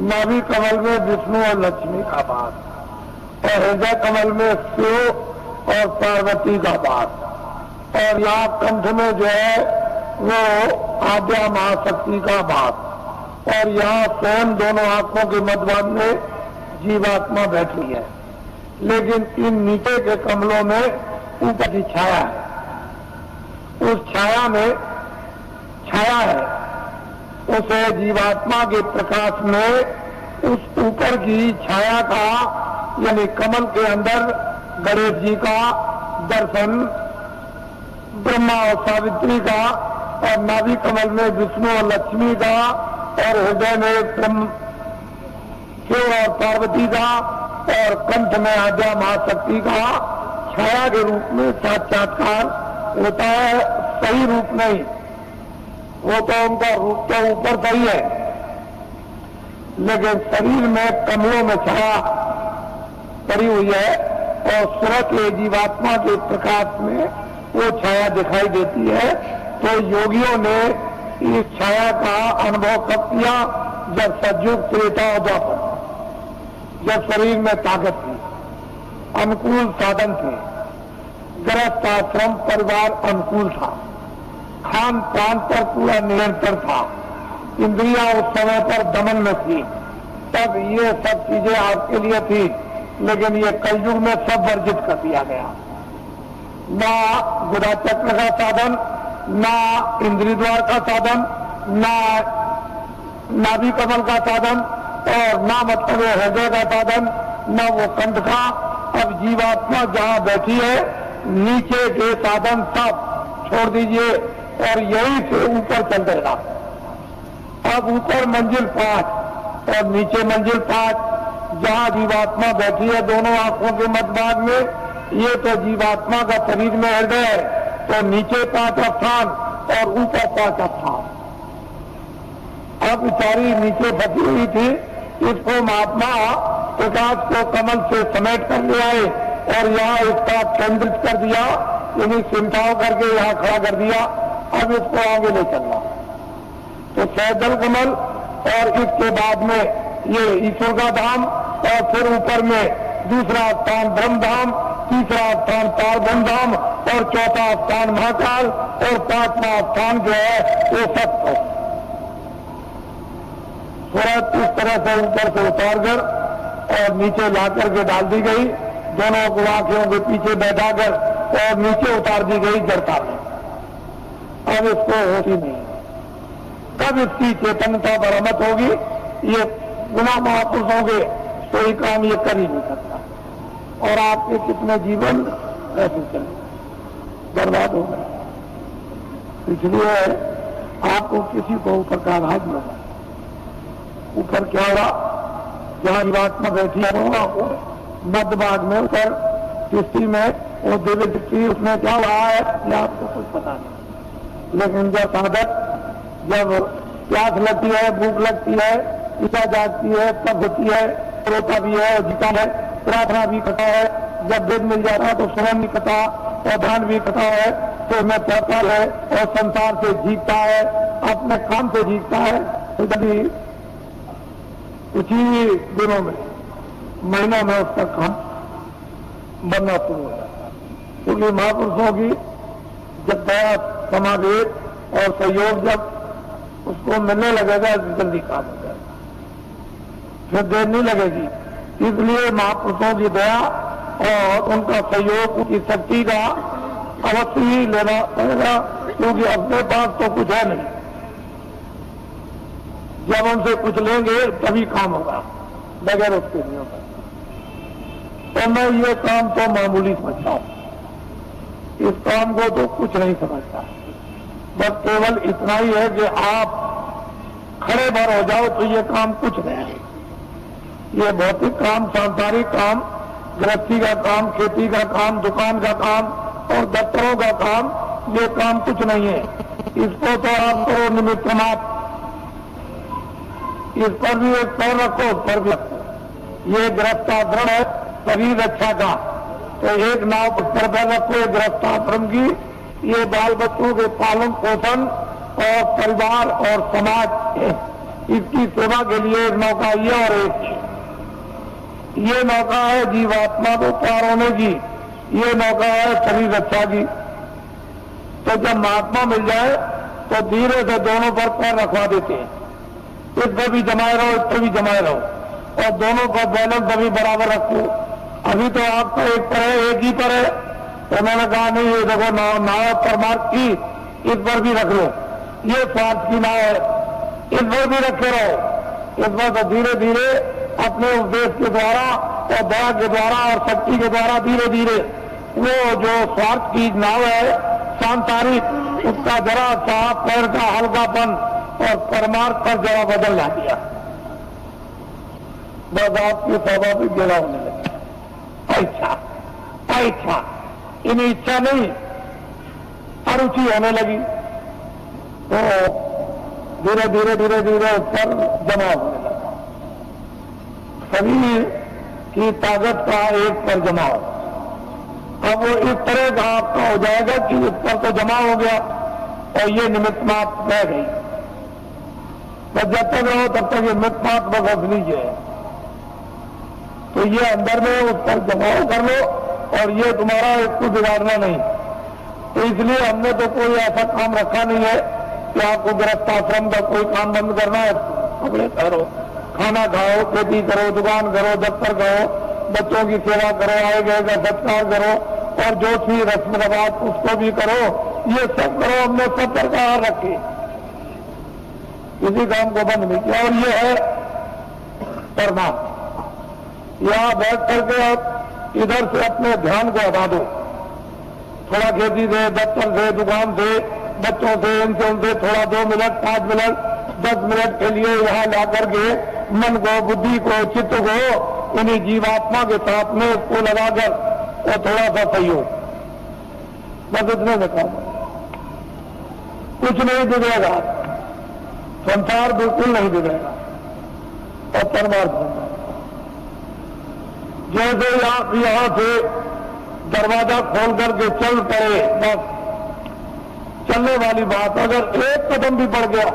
नाभि कमल में विष्णु और लक्ष्मी का वास, और हृदय कमल में शिव और पार्वती का वास, और यहाँ कंठ में जो है वो आद्या महाशक्ति का वास, और यहाँ स्वयं दोनों आंखों के मध्यभाग में जीवात्मा बैठी है। लेकिन इन नीचे के कमलों में ऊपर की छाया है, उस छाया में छाया है, उस जीवात्मा के प्रकाश में उस ऊपर की छाया का यानी कमल के अंदर गणेश जी का दर्शन, ब्रह्मा और सावित्री का, और नाभि कमल में विष्णु और लक्ष्मी का, और हृदय में ब्रह्म शिव और पार्वती का, और कंठ में आद्या महाशक्ति का छाया के रूप में साक्षात्कार होता है। सही रूप नहीं, वो तो उनका रूप तो ऊपर सही है, लेकिन शरीर में कमलों में छाया पड़ी हुई है, और सूरज के जीवात्मा के प्रकाश में वो छाया दिखाई देती है। तो योगियों ने इस छाया का अनुभव कब किया? जब सतयुग त्रेता और द्वापर, जब शरीर में ताकत थी, अनुकूल साधन थे, गृहस्थ आश्रम परिवार अनुकूल था, खान पान पर पूरा निरंतर था, इंद्रियां उस समय पर दमन में थी, तब ये सब चीजें आपके लिए थी। लेकिन ये कलयुग में सब वर्जित कर दिया गया। ना गुदा चक्र का साधन, ना इंद्रिय द्वार का साधन, ना नाभि कमल का साधन, और ना मतलब हृदय का साधन, ना वो कंठ का। अब जीवात्मा जहां बैठी है, नीचे के साधन सब छोड़ दीजिए और यहीं से ऊपर चल देगा। अब ऊपर मंजिल 5 और नीचे मंजिल 5, जहां जीवात्मा बैठी है दोनों आंखों के मध्यभाग में, ये तो जीवात्मा का शरीर में हृदय है, तो नीचे 5 स्थान और ऊपर 5 स्थान। अब बेचारी नीचे फंसी हुई थी, इसको महात्मा प्रकाश को कमल से समेट कर ले आए और यहाँ इसका केंद्रित कर दिया, यानी चिंताओं करके यहाँ खड़ा कर दिया। अब इसको आगे ले चलना तो सैदल कमल, और इसके बाद में ये ईश्वर का धाम, और फिर ऊपर में दूसरा स्थान ब्रह्म धाम, तीसरा स्थान पारब्रह्म धाम, और चौथा स्थान महाकाल, और 5वां स्थान जो है वो सत्य। सूरत इस तरह से ऊपर से उतार कर और नीचे लाकर के डाल दी गई, दोनों गुआखियों के पीछे बैठाकर, और नीचे उतार दी गई जड़ता में। अब इसको होती नहीं, कब इसकी चेतनता बरामद होगी? ये गुना महापुरुषों के कोई काम ये कर ही नहीं सकता, और आपके कितने जीवन ऐसे चले बर्बाद हो गए। इसलिए आपको किसी को ऊपर का आघात नहीं होगा। ऊपर क्या होगा? जहां जीवात्मा बैठी है वो मध्य भाग में ऊपर दृष्टि में वो दिव्य दृष्टि, उसमें क्या हुआ है ये आपको कुछ पता नहीं। लेकिन जब साधक, जब प्यास लगती है, भूख लगती है, इच्छा जागती है, तब होती है, रोता भी है, जीता है, प्रार्थना भी करता है, जब वेद मिल जाता है तो स्वयं भी करता, और ध्यान भी करता है, तो मैं पढ़ता है और संसार से जीतता है, अपने काम से जीतता है। तो कभी कुछ ही दिनों में, महीनों में उसका काम बनना शुरू हो जाता है। क्योंकि महापुरुषों की जब दया समावेश और सहयोग जब उसको मिलने लगेगा तो जल्दी काम हो जाएगा, फिर देर नहीं लगेगी। इसलिए महापुरुषों की दया और उनका सहयोग, उनकी शक्ति का अवश्य ही लेना पड़ेगा, क्योंकि अपने पास तो कुछ है नहीं। जब उनसे कुछ लेंगे तभी काम होगा, बगैर उसके नहीं होगा। तो मैं ये काम तो मामूली समझता हूं, इस काम को तो कुछ नहीं समझता। बस केवल इतना ही है कि आप खड़े भर हो जाओ तो ये काम कुछ नहीं है। ये भौतिक काम, सांसारिक काम, गृहस्थी का काम, खेती का काम, दुकान का काम और दफ्तरों का काम, ये काम कुछ नहीं है। इसको तो आप करो निमित्त मात्र, इस पर भी एक पैर रखो, उस पर भी रखो। ये गृहस्थाश्रम है शरीर रक्षा का, तो एक नाव पर पैर रखो एक गृहस्थाश्रम की। ये बाल बच्चों के पालन पोषण और परिवार और समाज इसकी सेवा के लिए एक नौका ये और एक ये नौका है जीवात्मा को पार होने की, ये नौका है शरीर रक्षा की। तो जब महात्मा मिल जाए तो धीरे से दोनों पर पैर रखवा देते हैं, इस पर भी जमाए रहो, इस पर भी जमाए रहो, और दोनों का बैलेंस अभी बराबर रखो। अभी तो आपका एक पर है, एक ही पर है, तो उन्होंने कहा नहीं ये देखो नाव परमार्थ की, इस पर भी रख लो, ये स्वार्थ की नाव है, इस पर भी रखे रहो। इस पर तो धीरे धीरे अपने उपदेश के द्वारा और दया के द्वारा और शक्ति के द्वारा धीरे धीरे वो जो स्वार्थ की नाव है सांसारिक, उसका जरा सा पैर का हल्कापन और परमार्थ पर जरा बदल ला दिया, बस आपकी स्वाभाविक जरा होने लगी। इच्छा इन इच्छा नहीं अरुचि होने लगी, तो धीरे धीरे धीरे धीरे उस पर जमा होने लगा। शरीर की ताकत का एक पर जमा हो, अब वो इस तरह का आपका हो जाएगा कि उस पर तो जमा हो गया और ये निमित्त मात्र रह गई। बस जब तक रहो तब तक ये निमित्त मात्र बस लीजिए, तो ये अंदर में उस पर जमाव कर लो और ये तुम्हारा इसको बिगाड़ना नहीं। तो इसलिए हमने तो कोई ऐसा काम रखा नहीं है कि आपको गृहस्थाश्रम का कोई काम बंद करना है, कपड़े करो, खाना खाओ, खेती करो, दुकान करो, दफ्तर करो, बच्चों की सेवा करो, आए गए का सत्कार करो, और जो भी रस्म रवाज उसको भी करो, ये सब करो। हमने सब प्रकार रखे, किसी काम को बंद नहीं किया। और ये है परमात्मा। यहां बैठ करके आप इधर से अपने ध्यान को हटा दो, थोड़ा खेती से, दफ्तर से, दुकान से, बच्चों से, इनसे उनसे थोड़ा 2 मिनट, 5 मिनट, 10 मिनट के लिए यहां ला करके मन को, बुद्धि को, चित्त को इन्हीं जीवात्मा के साथ में इसको लगाकर और थोड़ा सा सहयोग, बस इतने में काम है। कुछ नहीं बिगड़ेगा, संसार बिल्कुल नहीं बिगड़ेगा और परमार्थ बनना। जैसे आप यहां से दरवाजा खोल करके चल पड़े, बस चलने वाली बात, अगर एक कदम भी बढ़ गया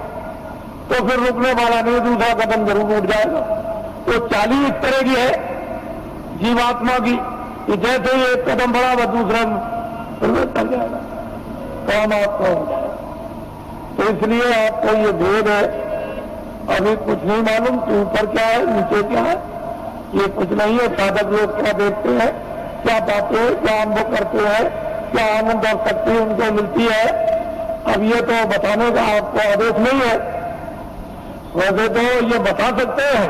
तो फिर रुकने वाला नहीं, दूसरा कदम जरूर उठ जाएगा। तो चाली इस तरह की है जीवात्मा की कि जैसे ही एक कदम बढ़ा वह दूसरा फिर चल जाएगा, काम आपका हो जाएगा। तो इसलिए आपको ये भेद है, अभी कुछ नहीं मालूम कि ऊपर क्या है, नीचे क्या है, ये कुछ नहीं है। साधक लोग क्या देखते हैं, क्या पाते हैं, क्या अनुभव करते हैं, क्या आनंद और शक्ति उनको मिलती है, अब ये तो बताने का आपको आदेश नहीं है। वैसे तो ये बता सकते हैं,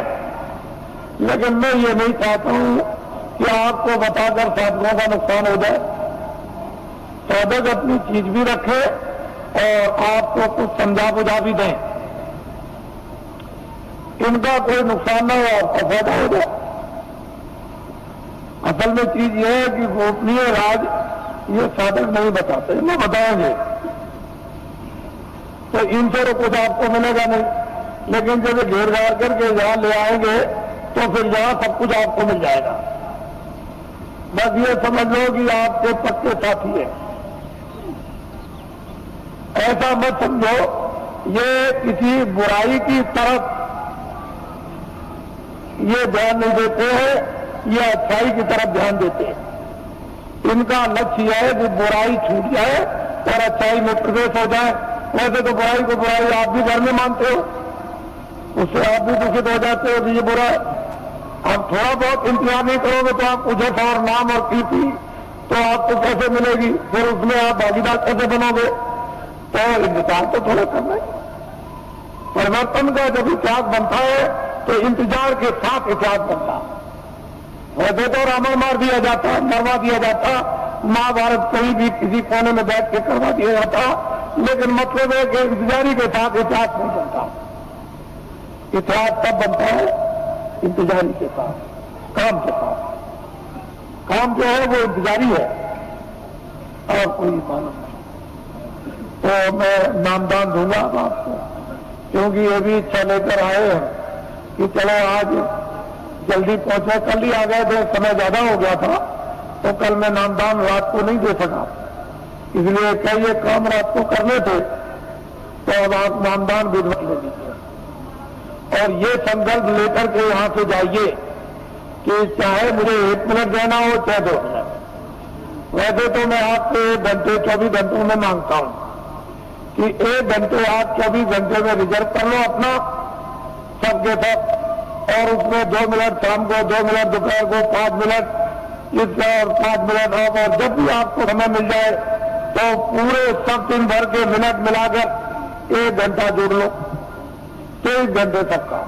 लेकिन मैं ये नहीं चाहता हूं कि आपको बताकर साधकों का नुकसान हो जाए। साधक अपनी चीज भी रखे और आपको कुछ समझा बुझा भी दें, इनका कोई नुकसान ना हो, आपका फायदा हो जाए। असल में चीज यह है कि गोपनीय राज ये साधक नहीं बताते, न बताएंगे तो इनसे तो कुछ आपको मिलेगा नहीं, लेकिन जब घेर घार करके यहां ले आएंगे तो फिर यहां सब कुछ आपको मिल जाएगा। बस ये समझ लो कि आपके पक्के साथी है, ऐसा मत समझो ये किसी बुराई की तरफ ये ध्यान नहीं देते हैं, ये अच्छाई की तरफ ध्यान देते हैं। इनका लक्ष्य यह है कि बुराई छूट जाए और अच्छाई में प्रवेश हो जाए। वैसे तो बुराई को बुराई आप भी घर में मानते हो, उससे आप भी दूषित हो जाते हो कि ये बुरा है। आप थोड़ा बहुत इंतजार नहीं करोगे तो आपको जस और नाम और कीर्ति तो आपको कैसे मिलेगी, फिर उसमें आप भागीदार कैसे बनोगे। तो इंतजार तो थोड़ा करना है। परिवर्तन का जब इतिहास बनता है तो इंतजार के साथ इतिहास बनता है। वैसे तो रावण मार दिया जाता, मरवा दिया जाता, महाभारत कहीं भी किसी कोने में बैठ के करवा दिया जाता, लेकिन मतलब है कि इंतजारी के साथ इतिहास नहीं बनता। इतिहास तब बनता है इंतजारी के साथ, काम के साथ। काम जो है वो इंतजारी है और कोई मालूम नहीं। तो मैं नामदान दूंगा अब आपको, क्योंकि ये भी इच्छा लेकर आए हैं कि चलो आज जल्दी पहुंचे। कल ही आ गए थे, समय ज्यादा हो गया था, तो कल मैं नामदान रात को नहीं दे सका, इसलिए कई ये काम रात को करने थे, तो अब आप नामदान विधवत ले लीजिए। और ये संकल्प लेकर के यहां से जाइए कि चाहे मुझे 1 मिनट देना हो चाहे 2 मिनट। वैसे तो मैं आपसे 1 घंटे 24 घंटों में मांगता हूं कि 1 घंटे आप 24 घंटे में रिजर्व कर लो अपना सबके सब, और उसमें 2 मिनट शाम को, 2 मिनट दोपहर को, 5 मिनट इसका और 5 मिनट अब, और जब भी आपको समय मिल जाए तो पूरे सब दिन भर के मिनट मिलाकर 1 घंटा जोड़ लो, 23 घंटे तक का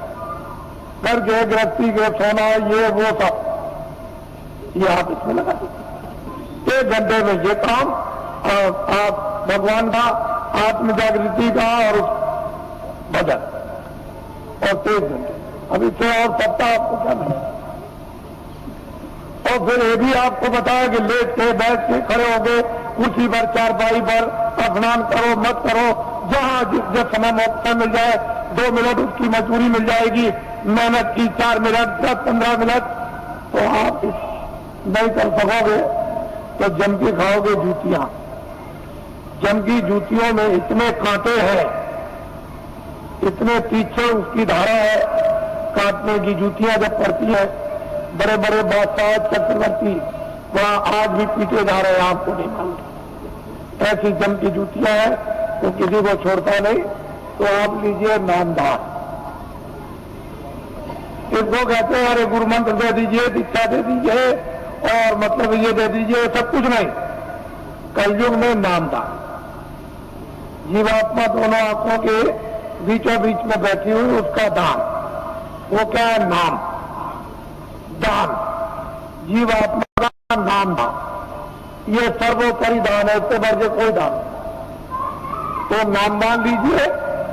घर के गृहस्थी के सोना ये वो सब ये आप इसमें लगा दीजिए। 1 घंटे में ये काम आप भगवान का, आत्म जागृति का और भजन, और 23 घंटे। अब इससे और सप्ताह आपको क्या मिले। और फिर ये भी आपको बताया कि लेट के बैठ के खड़े हो गए कुर्सी पर, चारपाई पर, स्नान करो मत करो, जहां जिस समय मौका मिल जाए 2 मिनट उसकी मजदूरी मिल जाएगी, मेहनत की 4 मिनट 10-15 मिनट, तो आप नहीं कर सकोगे तो जम के खाओगे जूतियां। जम की जूतियों में इतने कांटे हैं, इतने तीखे उसकी धारा है, काटने की जूतियां जब पड़ती है, बड़े बड़े बादशाह चक्रवर्ती वहां आज भी पीटे जा रहे हैं, आपको नहीं मालूम। ऐसी जम की जूतियां हैं तो किसी को छोड़ता नहीं। तो आप लीजिए नामदान, इसको कहते हैं अरे गुरु मंत्र दे दीजिए, दीक्षा दे दीजिए और मतलब ये दे दीजिए, सब कुछ नहीं। कलयुग में नामदान, जीवात्मा दोनों आंखों के बीचों बीच में बैठी हुई उसका दान, वो क्या है? नाम दान, जीवात्मा का नाम दान, ये सर्वोपरि दान है, इससे बढ़ के कोई दान नहीं। तो नामदान लीजिए,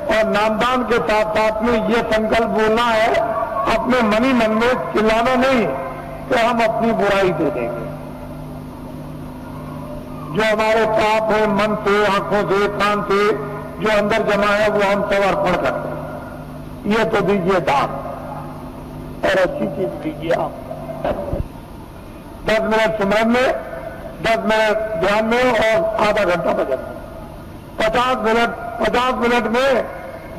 और नामदान के साथ साथ में ये संकल्प बोलना है अपने मनी मन में, चिल्लाना नहीं कि हम अपनी बुराई दे देंगे। जो हमारे पाप है मन से, आंखों से, कान से जो अंदर जमा है वो हम सब अर्पण करते हैं। ये तो दीजिए दान, और अच्छी चीज दीजिए आप। 10 मिनट सुमरन में, 10 मिनट ध्यान में और आधा घंटा भजन में, 50 मिनट में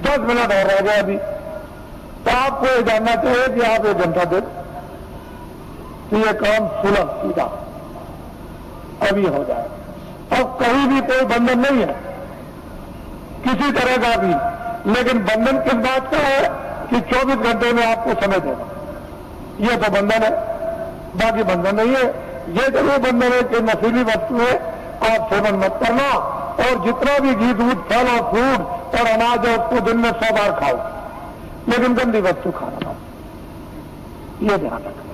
10 मिनट और रह गए अभी, तो आपको ये जानना चाहिए कि आप 1 घंटा दे तो ये काम सुलभ सीधा अभी हो जाए। अब कहीं भी कोई बंधन नहीं है किसी तरह का भी, लेकिन बंधन किस बात का है कि 24 घंटे में आपको समय देना, ये तो बंधन है, बाकी बंधन नहीं है। ये जरूर बंधन है कि नशीली वस्तु है आप सेवन मत करना, और जितना भी घी दूध फल और फ्रूट और अनाज है उसको दिन में 100 बार खाओ, लेकिन गंदी वस्तु खाना, ये ध्यान रखना।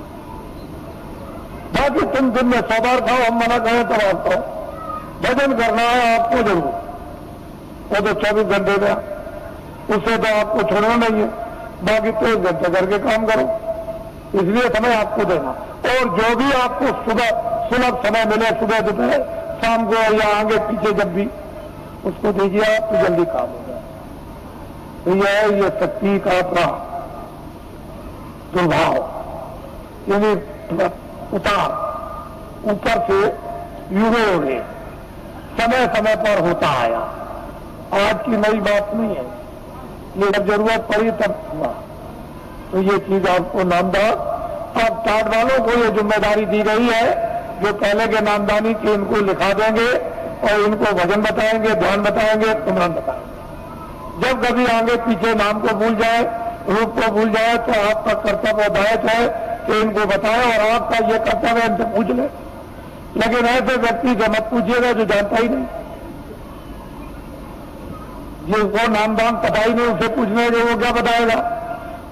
बाकी तुम दिन में 100 बार खाओ, हम मना करें तो आप खाओ। भजन करना है आपको जरूर, वो तो 24 घंटे में, उससे तो आपको छोड़ना नहीं है, बाकी 23 घंटे करके काम करो, इसलिए समय आपको देना। और जो भी आपको सुलभ समय मिले, सुबह दोपहर शाम को या आगे पीछे जब भी, उसको दीजिए आप तो जल्दी काम हो जाए। तो यह है ये शक्ति का अपना दुर्भाव, यानी उतार ऊपर से युगे उगे समय समय पर होता आया, आज की नई बात नहीं है, ये जब जरूरत पड़ी तब हुआ। तो ये चीज आपको नामदान, अब टाट वालों को ये जिम्मेदारी दी गई है, जो पहले के नामदानी की इनको लिखा देंगे और इनको भजन बताएंगे, ध्यान बताएंगे, सुमरन बताएंगे। जब कभी आगे पीछे नाम को भूल जाए, रूप को भूल जाए, तो आपका कर्तव्य दायित्व है कि इनको बताएं, और आपका ये कर्तव्य है इनसे पूछ ले। लेकिन ऐसे व्यक्ति से मत पूछिएगा जो जानता ही नहीं, जिसको नामदान पता ही नहीं, उसे पूछने जो वो क्या बताएगा।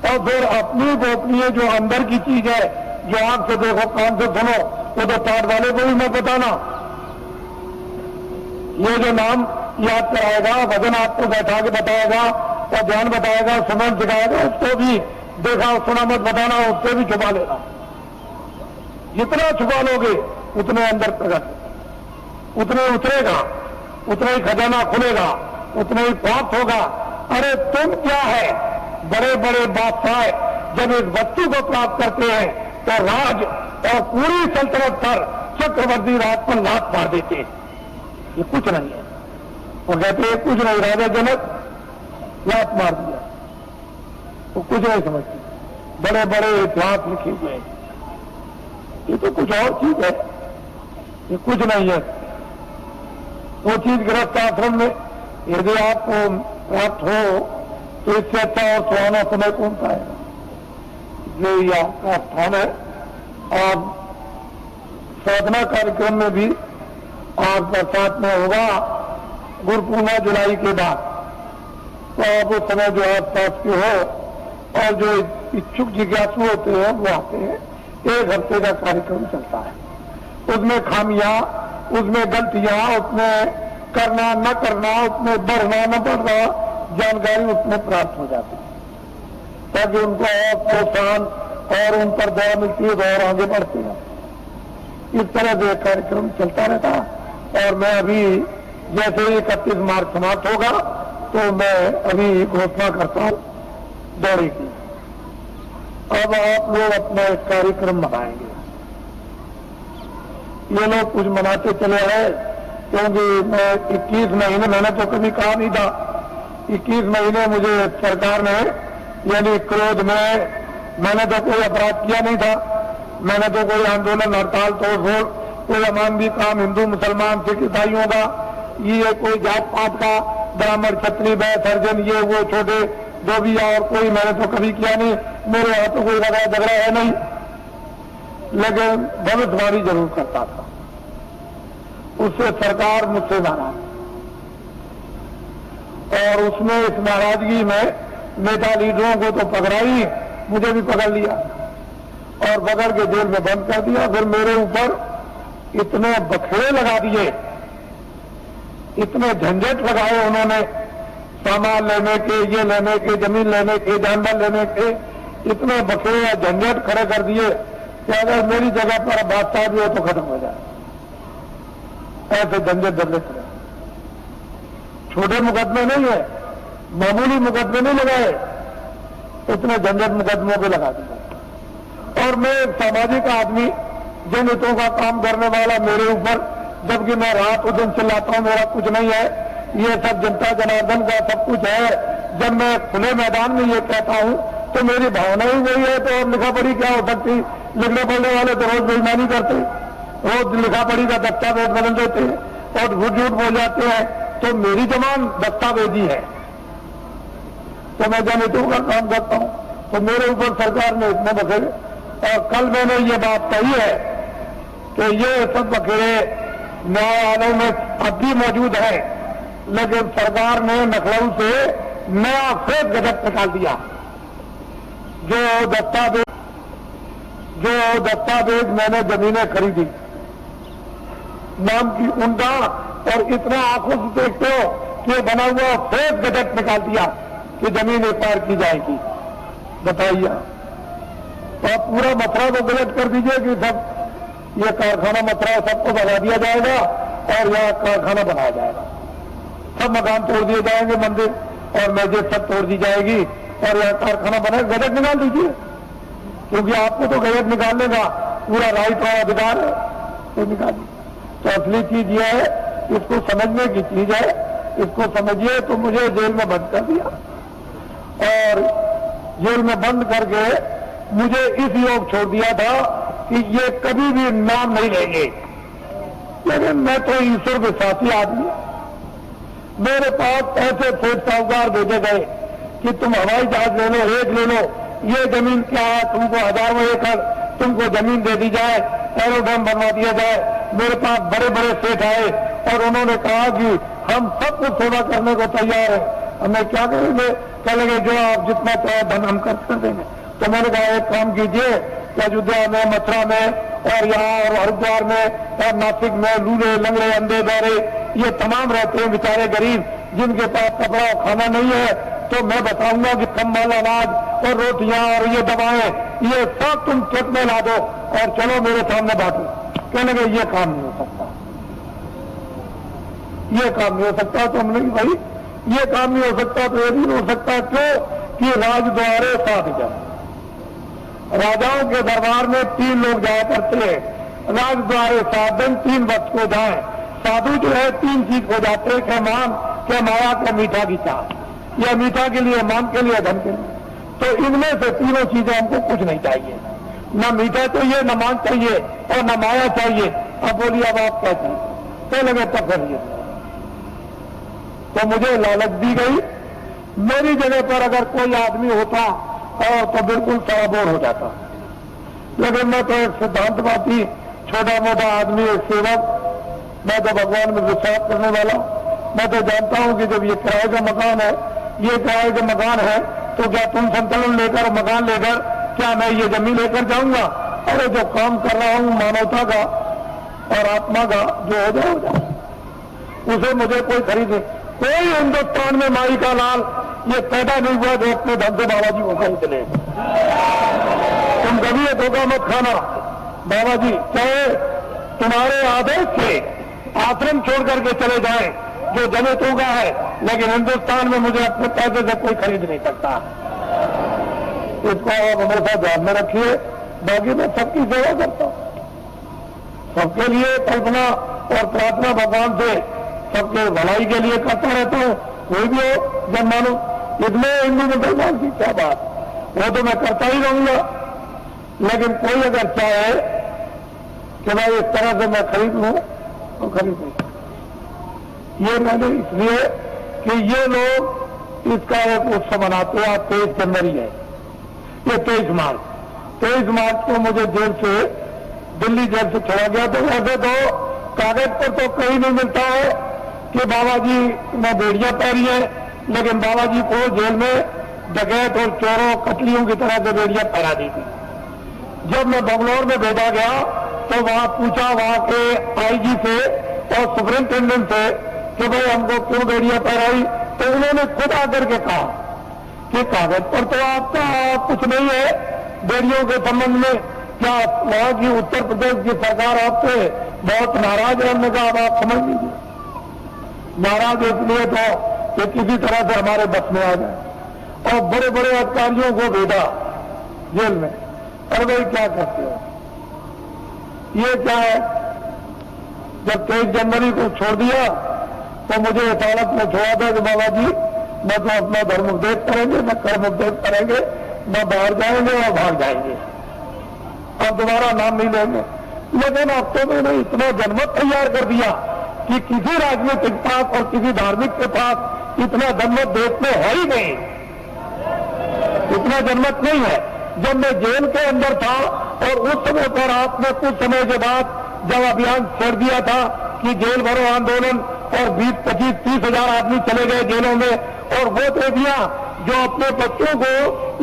और फिर अपनी गोपनीय जो अंदर की चीज है, जो आंख से देखो कान से सुनो, वो तो पाठ वाले को भी मत बताना। ये जो नाम याद कराएगा, भजन आपको बैठा के बताएगा और ध्यान बताएगा, सुमन सिखाएगा, उसको भी देखा सुना मत बताना, उससे भी छुपा लेना। जितना छुपा लोगे उतने अंदर प्रकट, उतने उतरेगा, उतना ही खजाना खुलेगा, उतना ही प्राप्त होगा। अरे तुम क्या है, बड़े बड़े बादशाह जब इस वस्तु को प्राप्त करते हैं तो राज और पूरी सल्तनत पर चक्रवर्ती राज पर लात मार देते हैं। ये कुछ नहीं है, और कहते हैं कुछ नहीं, राजा जनक लात मार दिया। वो कुछ नहीं समझते। बड़े बड़े इतिहास लिखे हुए हैं, ये तो कुछ और चीज है, ये कुछ नहीं है। वो चीज गृहस्थ आश्रम में यदि आपको प्राप्त हो तो इससे अच्छा और सुहाना समय कौन सा है। जो ये आपका स्थान है, आप साधना कार्यक्रम में भी आपका साथ में होगा गुरु पूर्णिमा जुलाई के बाद, तो आप उस समय जो आस पास के हो और जो इच्छुक जिज्ञासु होते हैं वो आते हैं। 1 हफ्ते का कार्यक्रम चलता है, उसमें खामियां, उसमें गलतियां, उसमें करना न करना, उसमें बढ़ना न बढ़ना, जानकारी उसमें प्राप्त हो जाती है, ताकि उनको और प्रोत्साहन और उन पर दया मिलती है और आगे बढ़ते हैं। इस तरह से कार्यक्रम चलता रहता। और मैं अभी जैसे 31 मार्च समाप्त होगा तो मैं अभी घोषणा करता हूं दौरे की। अब आप लोग अपना एक कार्यक्रम मनाएंगे। ये लोग कुछ मनाते चले आए, क्योंकि मैं 21 महीने, मैंने तो कभी कहा नहीं था, 21 महीने मुझे सरकार ने, यानी क्रोध में, मैंने तो कोई अपराध किया नहीं था, मैंने तो कोई आंदोलन, हड़ताल, तोड़फोड़, कोई अमानवीय काम हिंदू मुसलमान सिख ईसाइयों का, ये कोई जात पात का, ब्राह्मण क्षत्रिय वैश्य हरिजन, ये वो छोटे जो भी, और कोई मैंने तो कभी किया नहीं। मेरे यहाँ तो कोई झगड़ा है नहीं, लेकिन भविष्यवाणी जरूर करता था। उससे सरकार मुझसे नाराज, और उसमें इस नाराजगी में नेता लीडरों को तो पकड़ा ही, मुझे भी पकड़ लिया और पकड़ के जेल में बंद कर दिया। फिर मेरे ऊपर इतने बखेड़े लगा दिए, इतने झंझट लगाए उन्होंने, सामान लेने के, ये लेने के, जमीन लेने के, जानवर लेने के, इतने बखेड़े झंझट खड़े कर दिए कि अगर मेरी जगह पर बादशाह भी हो तो खत्म हो जाए। ऐसे झंझट डरने खड़े, छोटे मुकदमे नहीं है, मामूली मुकदमे नहीं लगाए, इतने झंझट मुकदमों पे लगा दिया। और मैं एक सामाजिक आदमी, जनहितों का काम करने वाला, मेरे ऊपर, जबकि मैं रात दिन चिल्लाता हूं मेरा कुछ नहीं है, ये सब जनता जनार्दन का सब कुछ है। जब मैं खुले मैदान में ये कहता हूं तो मेरी भावना ही वही है, तो और लिखा पढ़ी क्या हो सकती। लिखने पढ़ने वाले तो रोज बेईमानी करते, रोज लिखा पढ़ी का दस्तावेज बदल देते हैं और झूठ झूठ बोल जाते हैं। तो मेरी जबान दस्तावेजी है, तो मैं जनहितों का काम करता हूं, तो मेरे ऊपर सरकार ने इतने बखेड़े। और कल मैंने ये बात कही है कि ये सब बखेड़े न्यायालय में अब भी मौजूद है, लेकिन सरकार ने लखनऊ से नया फेक गजट निकाल दिया। जो दस्तावेज मैंने जमीनें खरीदी नाम की उनका, और इतना आंखों से देखते हो कि बना हुआ फेक गजट निकाल दिया कि जमीन एक्वायर की जाएगी। बताइए, तो आप पूरा मथुरा को गलत कर दीजिए कि सब ये कारखाना मथुरा सबको बना दिया जाएगा और यहाँ कारखाना बनाया जाएगा, सब मकान तोड़ दिए जाएंगे, मंदिर और मस्जिद सब तोड़ दी जाएगी और यहाँ कारखाना बनाएगा। गजट निकाल दीजिए, क्योंकि आपको तो गजट निकालने का पूरा राइट और अधिकार है, तो निकाल दीजिए। तो असली चीज ये है, इसको समझने की चीज है, इसको समझिए। तो मुझे जेल में बंद कर दिया और जेल में बंद करके मुझे इस योग छोड़ दिया था कि ये कभी भी नाम नहीं लेंगे। लेकिन मैं तो ईश्वर विश्वासी आदमी, मेरे पास ऐसे सेठ साहूकार भेजे गए कि तुम हवाई जहाज ले लो, रेत ले लो, ये जमीन क्या है, तुमको हजारों एकड़ तुमको जमीन दे दी जाए, एरोड्रोम बनवा दिया जाए। मेरे पास बड़े बड़े सेठ आए और उन्होंने कहा कि हम सब कुछ सेवा करने को तैयार है, हमें क्या करेंगे, कहेंगे जो आप जितना चाहे धन हम खर्च कर देंगे। तो मैंने कहा एक काम कीजिए कि अयोध्या में, मथुरा में और यहाँ और हरिद्वार में और नासिक में लूले लंगड़े अंधे बहरे ये तमाम रहते हैं बेचारे गरीब, जिनके पास कपड़ा और खाना नहीं है, तो मैं बताऊंगा कि कंबल, अनाज और रोटियां और ये दवाएं, ये सब तुम खेत में ला दो और चलो मेरे सामने बांटो। कहने लगे ये काम नहीं हो सकता, ये काम नहीं हो सकता। तो हमने भाई ये काम नहीं हो सकता, तो ये नहीं हो सकता क्यों कि राजद्वारे 7 जन, राजाओं के दरबार में 3 लोग जाया करते हैं, राजद्वारे 7 दिन 3 वक्त को जाए। साधु जो है 3 चीज को जाते हैं, क्या मान, क्या माया, क्या मीठा की चाह, या मीठा के लिए, मान के लिए, धन के लिए। तो इनमें से तीनों चीजें हमको कुछ नहीं चाहिए, न मीठा चाहिए, न मांस चाहिए और न माया चाहिए। अब बोलिए अब आप क्या चाहिए? तो लगे पकड़िए। तो मुझे लालच दी गई। मेरी जगह पर अगर कोई आदमी होता और तो बिल्कुल सराबोर हो जाता, लेकिन मैं तो एक सिद्धांतवादी छोटा मोटा आदमी, एक सेवक, मैं तो भगवान में विश्वास करने वाला। मैं तो जानता हूं कि जब ये किराए का मकान है, ये किराए का मकान है, तो क्या तुम संतुलन लेकर मकान लेकर क्या मैं ये जमीन लेकर जाऊंगा? अरे जो काम कर रहा हूं मानवता का और आत्मा का, जो हो जाए उसे मुझे कोई खरीदे। कोई हिंदुस्तान में माई का लाल ये पैदा नहीं हुआ जो अपने धन से बाबा जी को खरीद ले। तुम कभी ये धोखा मत खाना। बाबा जी चाहे तुम्हारे आदेश से आश्रम छोड़ करके चले जाए जो दलितों का है, लेकिन हिंदुस्तान में मुझे अपने पैसे से कोई खरीद नहीं सकता। इसको आप हमेशा ध्यान में रखिए। बाकी मैं सबकी सेवा करता हूं, सबके लिए कल्पना और प्रार्थना भगवान से सबके भलाई के लिए करता रहता हूं। कोई भी हो जब मानो, इसमें हिंदू मुसलमान की क्या बात, वो तो मैं करता ही रहूंगा। लेकिन कोई अगर चाहे कि मैं इस तरह से मैं खरीद लूं तो खरीद लूं। ये मैंने इसलिए कि ये लोग इसका एक उत्सव मनाते हैं। 23 जनवरी है, ये 23 मार्च को मुझे जेल से, दिल्ली जेल से छोड़ा गया। तो वैसे तो कागज पर तो कहीं नहीं मिलता है कि बाबा जी ने बेड़ियां पहनी है, लेकिन बाबा जी को जेल में डकैत और चोरों कतलियों की तरह से बेड़ियां पहना दी थी। जब मैं बंगलौर में भेजा गया तो वहां पूछा वहां के आईजी से और सुपरिंटेंडेंट से कि भाई हमको क्यों बेड़ियां पहनाई? तो उन्होंने खुद आकर के कहा कि कागज पर तो आपका कुछ नहीं है बेड़ियों के संबंध में, क्या वहां की उत्तर प्रदेश की सरकार आपसे बहुत नाराज है? हमने कहा अब आप समझ लीजिए, नाराज इसलिए था कि किसी तरह से हमारे बस में आ गए और बड़े बड़े अधिकारियों को भेजा जेल में। अरे भाई क्या करते हो, ये क्या है? जब 23 जनवरी को छोड़ दिया तो मुझे अदालत में छोड़ा था कि बाबा जी न तो अपना धर्म उपदेश करेंगे, न कर्म उपदेश करेंगे, न बाहर जाएंगे और भाग जाएंगे, अब दोबारा नाम नहीं लेंगे। लेकिन अब तो मैंने इतना जनमत तैयार कर दिया कि किसी राजनीतिक पास और किसी धार्मिक के पास इतना जनमत देश में है ही नहीं, इतना जनमत नहीं है। जब मैं जेल के अंदर था और उस समय पर आपने कुछ समय के बाद जब अभियान छोड़ दिया था कि जेल भरो आंदोलन और 20, 25, 30 हजार आदमी चले गए जेलों में, और वो दे दिया जो अपने बच्चों को,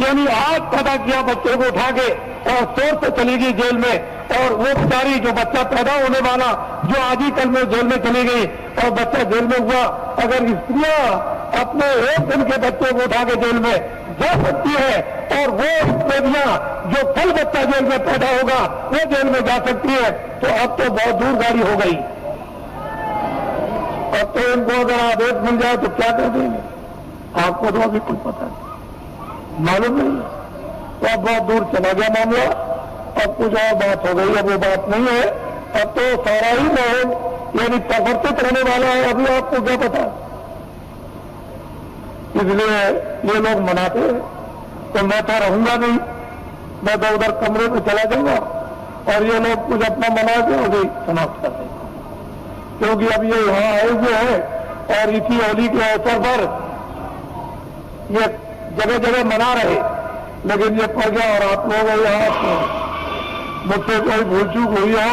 यानी आज पैदा किया बच्चों को उठा के और शोर से चली गई जेल में, और वो बेचारी जो बच्चा पैदा होने वाला जो आज ही कल में जेल में चली गई और बच्चा जेल में हुआ। अगर स्त्रियां अपने एक दिन के बच्चे को उठा के जेल में जा सकती है और वो बेटियां जो कल बच्चा जेल में पैदा होगा वो जेल में जा सकती है, तो अब तो बहुत दूर गाड़ी हो गई। अब तो इनको अगर आदेश मिल जाए तो क्या कर देंगे? आपको तो अभी कुछ पता नहीं, मालूम नहीं है। तो अब बहुत दूर चला गया मामला, अब कुछ और बात हो गई। अब वो बात नहीं है, अब तो सारा ही माहौल यानी प्रवर्तित रहने वाला है। अभी आपको क्या पता, इसलिए ये लोग मनाते हैं तो मैं तो रहूंगा नहीं, मैं तो उधर कमरे में चला जाऊंगा और ये लोग कुछ अपना मना के और भी समाप्त कर देंगे। क्योंकि अब ये यहां आए हुए हैं और इसी होली के अवसर पर ये जगह जगह मना रहे, लेकिन ये पड़ गया। और आप लोग यहाँ मुझसे कोई भूल चूक हुई हो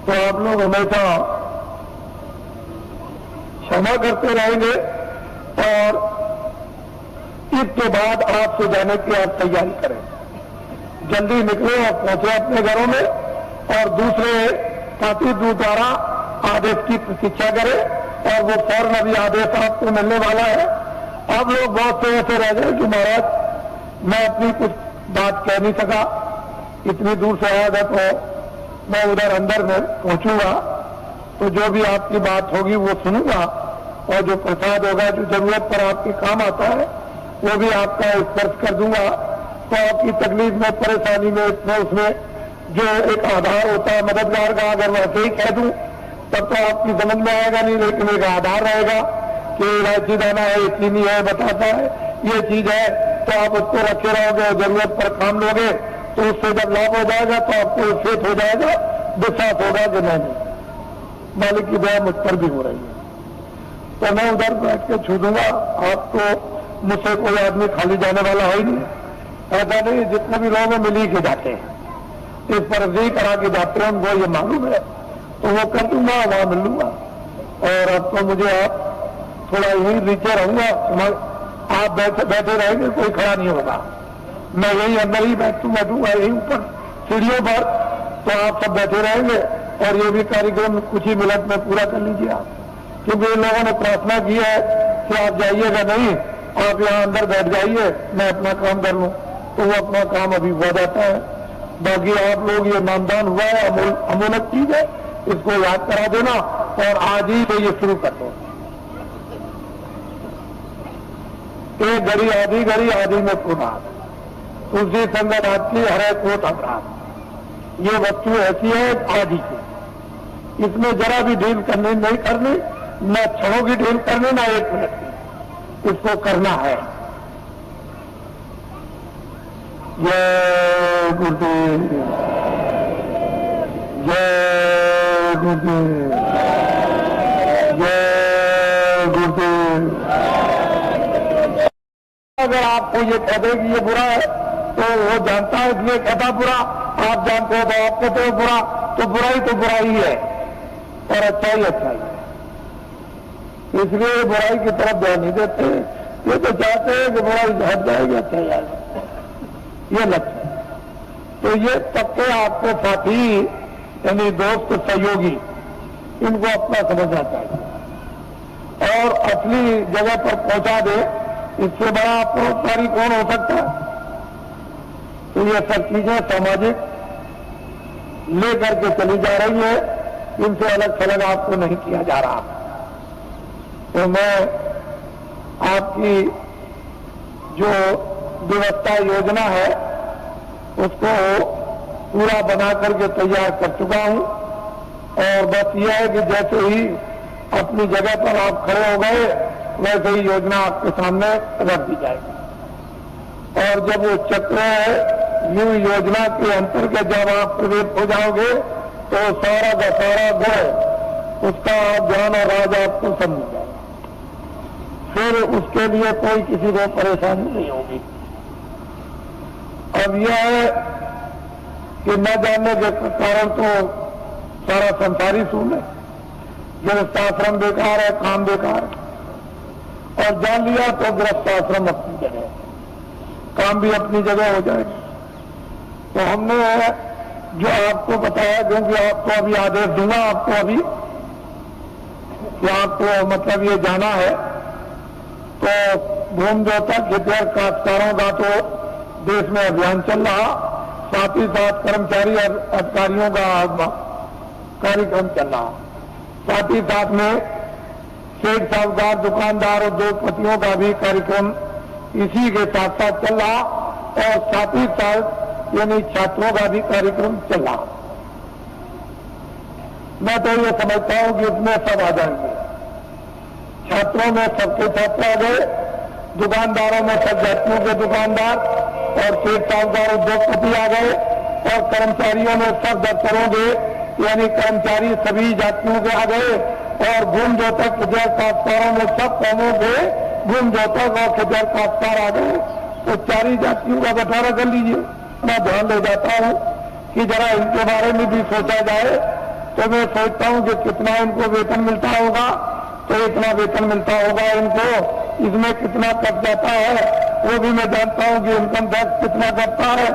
तो आप लोग हमेशा क्षमा करते रहेंगे। और इसके बाद आपसे जाने की आप तैयारी करें, जल्दी निकले और पहुंचे अपने घरों में, और दूसरे पार्टी द्वारा आदेश की प्रतीक्षा करें और वो फौरन अभी आदेश आपको मिलने वाला है। अब लोग बहुत से ऐसे रह गए कि महाराज मैं अपनी कुछ बात कह नहीं सका, इतनी दूर से आया था तो मैं उधर अंदर में पहुंचूंगा तो जो भी आपकी बात होगी वो सुनूंगा, और जो प्रसाद होगा जो जरूरत पर आपके काम आता है वो भी आपका स्पर्श कर दूंगा। तो आपकी तकलीफ में, परेशानी में, उसमें जो एक आधार होता है मददगार का, अगर मैं ऐसे ही कह दूं तब तो आपकी समझ में आएगा नहीं, लेकिन एक आधार रहेगा कि इलायची दाना है, चीनी है, बताता है, ये चीज है, तो आप उसको रखे रहोगे, जरूरत पर काम लोगे, तो उससे जब लाभ हो जाएगा तो आपको फेत हो जाएगा, विश्वास होगा कि नहीं मालिक की दया मुझ पर भी हो रही है, तो मैं उधर बैठ के छू दूंगा। आप तो मुझसे कोई आदमी खाली जाने वाला है ही नहीं, ऐसा नहीं, जितने भी लोग मिल ही के जाते हैं, इस पर अर्जी करा के जाते हैं, उनको ये मालूम है तो वो कर दूंगा, वहां मिल लूंगा। और अब तो मुझे आप थोड़ा यही नीचे रहूंगा, आप बैठे रहेंगे, कोई खड़ा नहीं होगा, मैं यही अंदर ही बैठूंगा यही ऊपर सीढ़ियों पर, तो आप सब बैठे रहेंगे और ये भी कार्यक्रम कुछ ही मिनट में पूरा कर लीजिए आप, क्योंकि इन लोगों ने प्रार्थना की है कि आप जाइएगा नहीं, आप यहाँ अंदर बैठ जाइए, मैं अपना काम कर लूं, तो वो अपना काम अभी हुआ जाता है। बाकी आप लोग ये नामदान हुआ है, अमूलक चीज है, इसको याद करा देना और आज ही से ये शुरू कर दो। एक घड़ी आदि में पुनाद, तुलसी संगत आपकी हरे कोट अपराध, ये वस्तु ऐसी है आदि की, इसमें जरा भी ढील करनी नहीं करनी, न क्षणों की ढील करनी, ना एक मिनट की, इसको करना है। जय गुरुदेव, जय गुरुदेव, जय गुरुदेव। अगर आपको ये कह दे कि ये बुरा है तो वो जानता है इसलिए कहता बुरा, आप जानते हो तो आप कहते हो बुरा, तो बुराई है और अच्छाई है, इसलिए बुराई की तरफ ध्यान नहीं देते। ये तो चाहते हैं कि बुराई हट जाएगी, अच्छाई आएगी, ये लक्ष्य है। तो ये पक्के आपके साथी यानी दोस्त सहयोगी, इनको अपना समझना चाहिए और असली जगह पर पहुंचा दे, इससे बड़ा परोपकारी कौन हो सकता है। तो ये सब चीजें सामाजिक लेकर के चली जा रही है, इनसे अलग थलग आपको नहीं किया जा रहा। तो मैं आपकी जो व्यवस्था योजना है उसको पूरा बना करके तैयार कर चुका हूं और बस यह है कि जैसे ही अपनी जगह पर आप खड़े हो गए वैसे ही योजना आपके सामने रख दी जाएगी। और जब वो चक्र न्यू योजना के अंतर्गत जब आप प्रवेश हो जाओगे तो सारा का सारा गुण उसका ज्ञान और राज आपको समझ जाएगा, फिर उसके लिए कोई किसी को परेशानी नहीं होगी। अब यह है कि न जानने के कारण तो सारा संसारी शून्य, गृहस्थाश्रम बेकार है, काम बेकार है, और जान लिया तो गृहस्थाश्रम अपनी जगह, काम भी अपनी जगह हो जाएगी। तो हमने जो आपको बताया, क्योंकि आपको अभी आदेश दूंगा आपको अभी कि आपको मतलब ये जाना है, तो भूमि जोतक हितैषी काश्तकारों का तो देश में अभियान चल रहा, साथ ही साथ कर्मचारी और अधिकारियों का कार्यक्रम चल रहा, साथ ही साथ में सेठ साहूकार दुकानदार उद्योगपतियों का भी कार्यक्रम इसी के साथ साथ चल रहा, और साथ ही साथ यानी छात्रों का भी कार्यक्रम चल रहा। मैं तो ये समझता हूं कि इसमें सब आ जाएंगे, छात्रों में सबके छात्र आ गए, दुकानदारों में सब जातियों के दुकानदार और सेठ साहूकार उद्योगपति आ गए, और कर्मचारियों में सब दफ्तरों के यानी कर्मचारी सभी जातियों के आ गए, और भूमि जोतक हितैषी काश्तकारों में सब कौमों के भूमि जोतक और हितैषी काश्तकार आ गए। तो चारी जातियों का बंटवारा कर लीजिए। मैं ध्यान ले जाता हूं कि जरा इनके बारे में भी सोचा जाए, तो मैं सोचता हूं कि कितना इनको वेतन मिलता होगा, तो इतना वेतन मिलता होगा इनको, इसमें कितना कट जाता है वो भी मैं जानता हूं कि इनकम टैक्स कितना कटता है,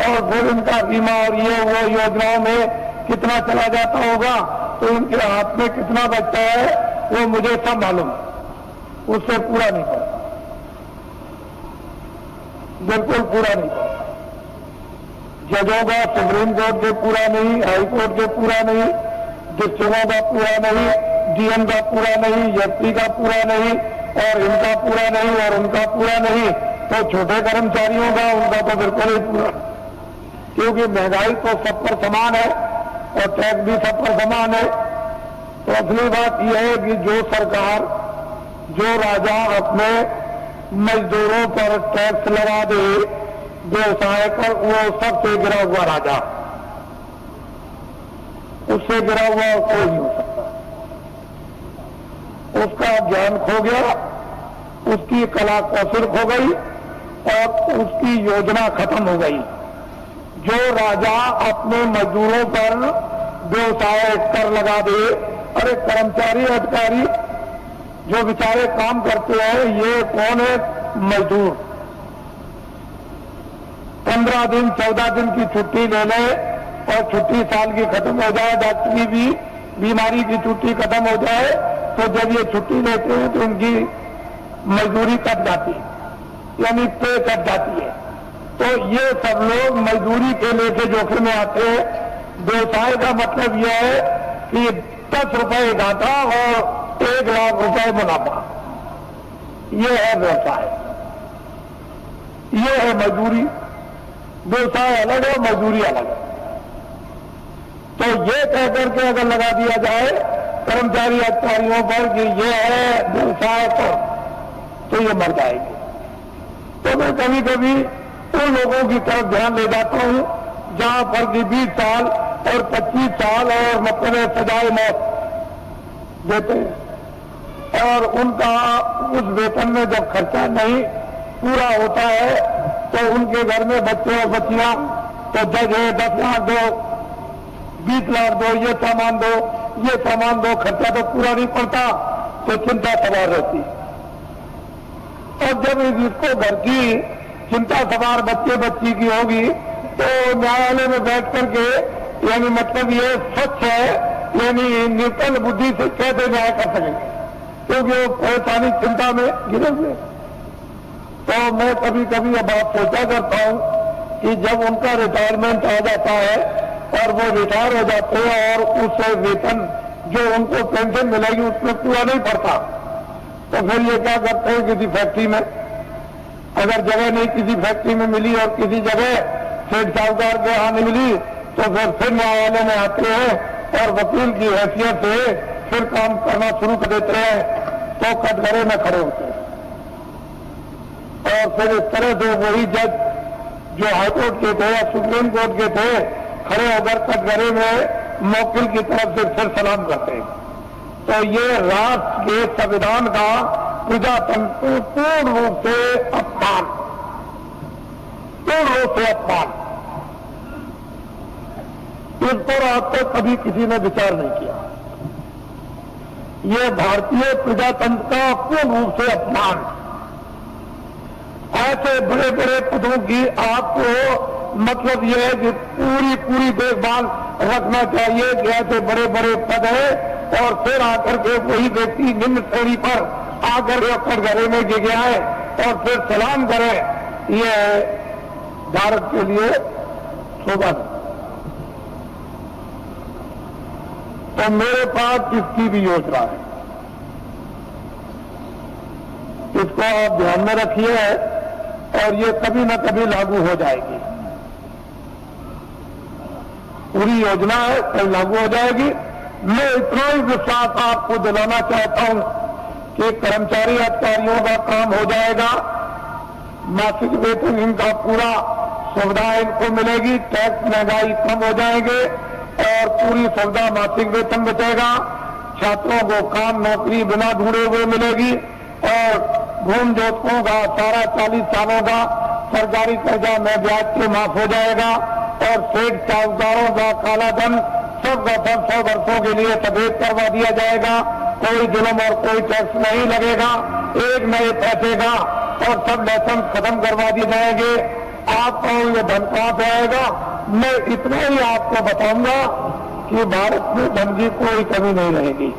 और फिर इनका बीमा और ये वो योजनाओं में कितना चला जाता होगा, तो इनके हाथ में कितना बचता है वो मुझे सब मालूम है, उससे पूरा नहीं पड़ता, बिल्कुल पूरा नहीं पड़ता। जजों का सुप्रीम कोर्ट के पूरा नहीं, हाई कोर्ट के पूरा नहीं, डिस्ट्रिक्टों का पूरा नहीं, डीएम का पूरा नहीं, एसपी का पूरा नहीं, और इनका पूरा नहीं और उनका पूरा नहीं, तो छोटे कर्मचारियों का उनका तो बिल्कुल ही पूरा, क्योंकि महंगाई तो सब पर समान है और टैक्स भी सब पर समान है। तो असली बात यह है कि जो सरकार, जो राजा अपने मजदूरों पर टैक्स लगा दे, व्यवसाय पर, वो सबसे गिरा हुआ राजा, उससे गिरा हुआ कोई नहीं हो सकता। उसका ज्ञान खो गया, उसकी कला कौशल खो गई और उसकी योजना खत्म हो गई। जो राजा अपने मजदूरों पर व्यवसाय कर लगा दे, अरे कर्मचारी अधिकारी जो बेचारे काम करते हैं, ये कौन है? मजदूर 15 दिन 14 दिन की छुट्टी ले ले और छुट्टी साल की खत्म हो जाए, डॉक्टरी भी बीमारी की छुट्टी खत्म हो जाए, तो जब ये छुट्टी लेते हैं तो उनकी मजदूरी कट जाती है, यानी पे कट जाती है। तो ये सब लोग मजदूरी के लेके जोखिम में आते हैं। व्यवसाय का मतलब यह है कि 10 रुपए घाटा और 1 लाख रुपए मुनाफा, ये है व्यवसाय, ये है मजदूरी। व्यवसाय अलग है, मजदूरी अलग है। तो ये कहकर के अगर लगा दिया जाए कर्मचारी अधिकारियों पर कि ये है व्यवसाय तो ये मर जाएगी। तो मैं कभी कभी उन लोगों की तरफ ध्यान ले जाता हूं जहां पर कि 20 साल और 25 साल और मतलब सजाए मौत देते हैं और उनका उस वेतन में जब खर्चा नहीं पूरा होता है तो उनके घर में बच्चे और बच्चियां तो जज है 10 लाख दो, 20 लाख दो, ये सामान दो, ये सामान दो, खर्चा तो पूरा नहीं पड़ता, तो चिंता सवार रहती। और जब इसको घर की चिंता सवार बच्चे बच्ची की होगी तो न्यायालय में बैठ करके, यानी मतलब ये स्वच्छ है, यानी निर्बल बुद्धि से कैसे न्याय कर सकेंगे, क्योंकि वो परेशानी चिंता में गिरे हुए। तो मैं कभी कभी ये बात सोचा करता हूं कि जब उनका रिटायरमेंट आ जाता है और वो रिटायर हो जाते हैं और उस वेतन जो उनको पेंशन मिलेगी उसमें पूरा नहीं पड़ता, तो फिर ये क्या करते हैं किसी फैक्ट्री में, अगर जगह नहीं किसी फैक्ट्री में मिली और किसी जगह सेठ साहूकार के यहां नहीं मिली तो फिर न्यायालय में आते हैं और वकील की हैसियत से फिर काम करना शुरू कर देते हैं, तो कटघरे में खड़े होते हैं। और फिर इस तरह से वही जज जो हाईकोर्ट के थे या सुप्रीम कोर्ट के थे खड़े होकर कटघरे में मौकिल की तरफ से फिर सलाम करते हैं। तो ये राष्ट्र के संविधान का प्रजातंत्र पूर्ण रूप से अपमान, पूर्ण रूप से अपमान। इस पर आज तक कभी किसी ने विचार नहीं किया। ये भारतीय प्रजातंत्र का पूर्ण रूप से अपमान। ऐसे बड़े बड़े पदों की आपको मतलब यह है कि पूरी देखभाल रखना चाहिए कि ऐसे बड़े बड़े पद है और फिर आकर के वही व्यक्ति निम्न श्रेणी पर आकर कटघरे में गिर गया है और फिर सलाम करे, ये भारत के लिए शोभा है। तो मेरे पास इसकी भी योजना है, इसको आप ध्यान में रखिए और ये कभी न कभी लागू हो जाएगी। पूरी योजना है, कल लागू हो जाएगी। मैं इतना ही विश्वास आपको दिलाना चाहता हूं कि कर्मचारी अधिकारियों का काम हो जाएगा, मासिक वेतन इनका पूरा सुविधा इनको मिलेगी, टैक्स महंगाई कम हो जाएंगे और पूरी सुविधा मासिक वेतन बचेगा। छात्रों को काम नौकरी बिना ढूंढे हुए मिलेगी और भूमि जोतकों का सारा 40 सालों का सरकारी कर्जा में ब्याज के माफ हो जाएगा और सेठ साहूकारों का काला धन सबका 100 वर्षों के लिए सफेद करवा दिया जाएगा। कोई जुल्म और कोई टैक्स नहीं लगेगा, एक नए पैसे का, और सब लाइसेंस खत्म करवा दिए जाएंगे। आपको ये धन कहां से आएगा? मैं इतना ही आपको बताऊंगा कि भारत में धन की कोई कमी नहीं रहेगी।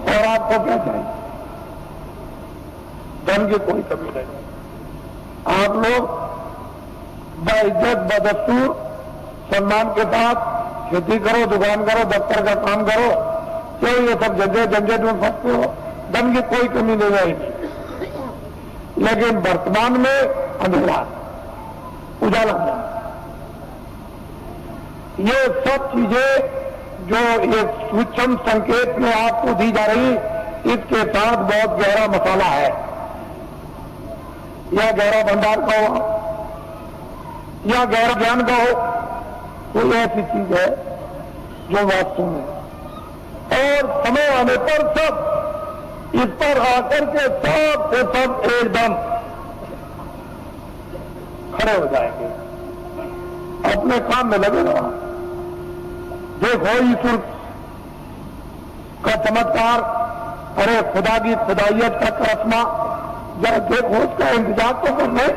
और आपको क्या चाहिए? धन की कोई कमी नहीं। आप लोग बाइज्जत बदस्तूर सम्मान के साथ खेती करो, दुकान करो, दफ्तर का काम करो, क्यों ये सब झंझट में फंसते हो? धन की कोई कमी नहीं रहेगी। लेकिन वर्तमान में अंधेरा, उजाला नहीं। ये सब चीजें जो एक सूक्ष्म संकेत में आपको दी जा रही, इसके साथ बहुत गहरा मसाला है। या गहरा भंडार कहो या गहरा ज्ञान कहो, कोई ऐसी चीज है जो वास्तु में, और समय आने पर सब इस पर आकर के सब के सब एकदम खड़े हो जाएंगे, अपने काम में लगे रहो। देखो ईश्वर का चमत्कार, अरे खुदा की खुदाइयत का करिश्मा, जरा देखो उसका इंतजार तो करना ही